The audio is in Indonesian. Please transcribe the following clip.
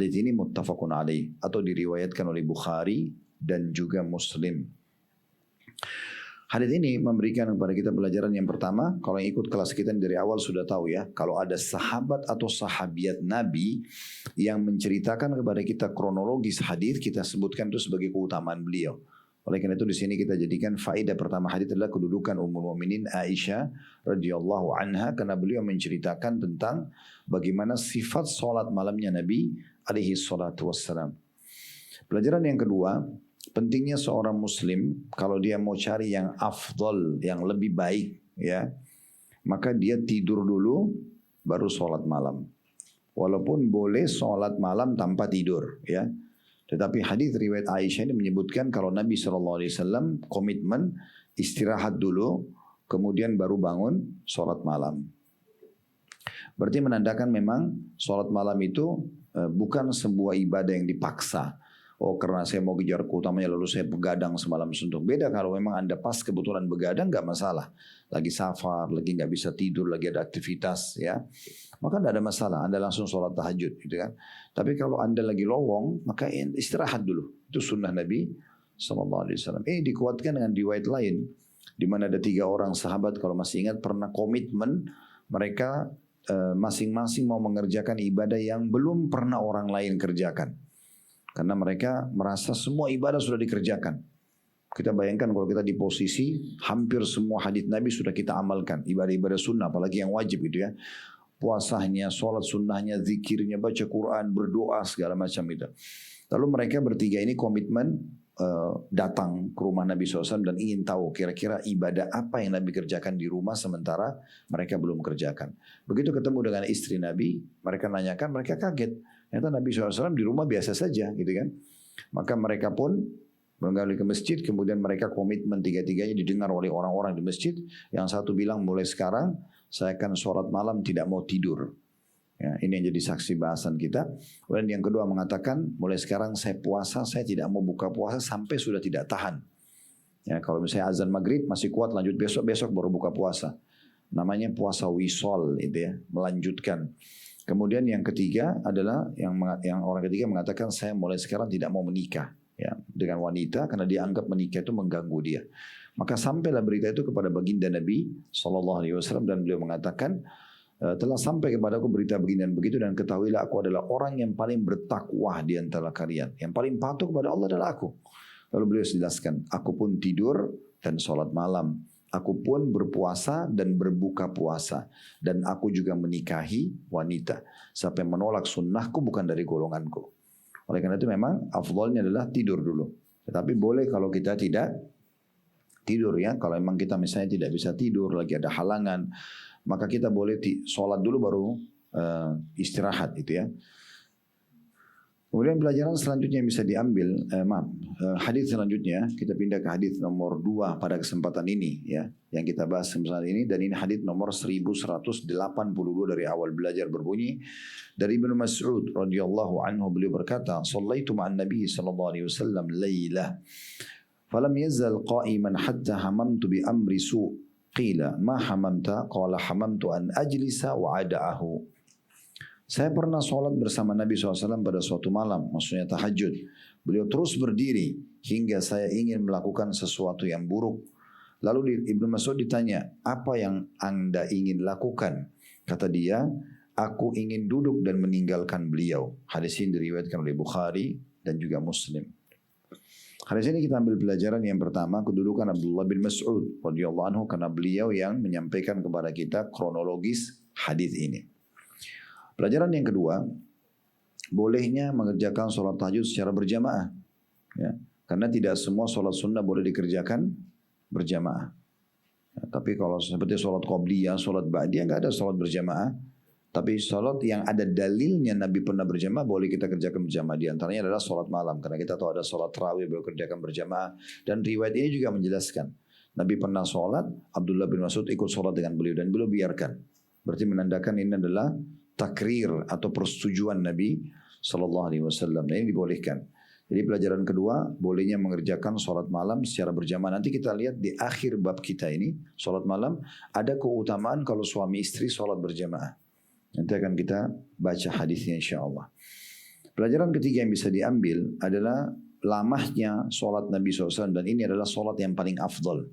Hadis ini muttafaqun alaih atau diriwayatkan oleh Bukhari dan juga Muslim. Hadis ini memberikan kepada kita pelajaran yang pertama, kalau yang ikut kelas kita dari awal sudah tahu ya, kalau ada sahabat atau sahabiat Nabi yang menceritakan kepada kita kronologis hadis, kita sebutkan itu sebagai keutamaan beliau. Oleh karena itu di sini kita jadikan faedah pertama hadis adalah kedudukan Ummul Mukminin Aisyah radhiyallahu anha, karena beliau menceritakan tentang bagaimana sifat salat malamnya Nabi alaihi salatu wassalam. Pelajaran yang kedua, pentingnya seorang muslim kalau dia mau cari yang afdal, yang lebih baik ya, maka dia tidur dulu baru sholat malam. Walaupun boleh sholat malam tanpa tidur ya. Tetapi hadis riwayat Aisyah ini menyebutkan kalau Nabi SAW komitmen istirahat dulu, kemudian baru bangun sholat malam. Berarti menandakan memang sholat malam itu bukan sebuah ibadah yang dipaksa. Oh karena saya mau kejar keutamanya lalu saya begadang semalam suntuk. Beda kalau memang Anda pas kebetulan begadang nggak masalah. Lagi safar, lagi nggak bisa tidur, lagi ada aktivitas ya. Maka tidak ada masalah. Anda langsung sholat tahajud gitu kan. Tapi kalau Anda lagi lowong maka istirahat dulu. Itu sunnah Nabi SAW. Ini dikuatkan dengan riwayat lain. Di mana ada 3 orang sahabat kalau masih ingat pernah komitmen mereka masing-masing mau mengerjakan ibadah yang belum pernah orang lain kerjakan. Karena mereka merasa semua ibadah sudah dikerjakan. Kita bayangkan kalau kita di posisi hampir semua hadis Nabi sudah kita amalkan. Ibadah-ibadah sunnah apalagi yang wajib gitu ya. Puasanya, sholat sunnahnya, zikirnya, baca Quran, berdoa segala macam itu. Lalu mereka bertiga ini komitmen datang ke rumah Nabi SAW dan ingin tahu kira-kira ibadah apa yang Nabi kerjakan di rumah sementara mereka belum kerjakan. Begitu ketemu dengan istri Nabi, mereka nanyakan, mereka kaget. Ternyata Nabi SAW di rumah biasa saja gitu kan. Maka mereka pun berangkat ke masjid, kemudian mereka komitmen tiga-tiganya didengar oleh orang-orang di masjid. Yang satu bilang mulai sekarang saya akan sholat malam tidak mau tidur. Ya, ini yang jadi saksi bahasan kita. Kemudian yang kedua mengatakan mulai sekarang saya puasa, saya tidak mau buka puasa sampai sudah tidak tahan. Ya, kalau misalnya azan maghrib masih kuat lanjut besok baru buka puasa. Namanya puasa wisol itu ya, melanjutkan. Kemudian yang ketiga adalah yang orang ketiga mengatakan saya mulai sekarang tidak mau menikah ya dengan wanita karena dia anggap menikah itu mengganggu dia. Maka sampailah berita itu kepada baginda Nabi SAW dan beliau mengatakan telah sampai kepadaku berita begini dan begitu dan ketahuilah aku adalah orang yang paling bertakwa di antara kalian, yang paling patuh kepada Allah adalah aku. Lalu beliau jelaskan, aku pun tidur dan sholat malam. Aku pun berpuasa dan berbuka puasa. Dan aku juga menikahi wanita. Siapa yang menolak sunnahku bukan dari golonganku. Oleh karena itu memang afdolnya adalah tidur dulu. Tetapi boleh kalau kita tidak tidur ya. Kalau memang kita misalnya tidak bisa tidur, lagi ada halangan. Maka kita boleh sholat dulu baru istirahat itu ya. Kemudian pelajaran selanjutnya yang bisa diambil, hadis selanjutnya kita pindah ke hadis nomor 2 pada kesempatan ini ya, yang kita bahas kesempatan ini, dan ini hadis nomor 1182 dari awal belajar berbunyi dari Ibnu Mas'ud radhiyallahu anhu, beliau berkata, "Shallaitu ma'an Nabi sallallahu alaihi wasallam lailah, falam yazal qa'iman hatta hamamtu bi amri su', qila ma hamamta, qala hamamtu an ajlisa wa ada'ahu." Saya pernah sholat bersama Nabi SAW pada suatu malam, maksudnya tahajud. Beliau terus berdiri hingga saya ingin melakukan sesuatu yang buruk. Lalu Ibnu Mas'ud ditanya, apa yang Anda ingin lakukan? Kata dia, aku ingin duduk dan meninggalkan beliau. Hadis ini diriwayatkan oleh Bukhari dan juga Muslim. Hadis ini kita ambil pelajaran yang pertama, kedudukan Abdullah bin Mas'ud radhiyallahu anhu, karena beliau yang menyampaikan kepada kita kronologis hadis ini. Pelajaran yang kedua, bolehnya mengerjakan sholat tahajud secara berjamaah. Ya, karena tidak semua sholat sunnah boleh dikerjakan berjamaah. Ya, tapi kalau seperti sholat qobliyah, sholat ba'diyah, nggak ada sholat berjamaah. Tapi sholat yang ada dalilnya Nabi pernah berjamaah boleh kita kerjakan berjamaah. Di antaranya adalah sholat malam. Karena kita tahu ada sholat tarawih boleh kerjakan berjamaah. Dan riwayat ini juga menjelaskan. Nabi pernah sholat, Abdullah bin Mas'ud ikut sholat dengan beliau dan beliau biarkan. Berarti menandakan ini adalah takrir atau persetujuan Nabi Sallallahu Alaihi Wasallam. Nah, ini dibolehkan. Jadi pelajaran kedua, bolehnya mengerjakan sholat malam secara berjamaah. Nanti kita lihat di akhir bab kita ini, sholat malam ada keutamaan kalau suami istri sholat berjamaah. Nanti akan kita baca hadisnya insya Allah. Pelajaran ketiga yang bisa diambil adalah lamahnya sholat Nabi SAW dan ini adalah sholat yang paling afdol.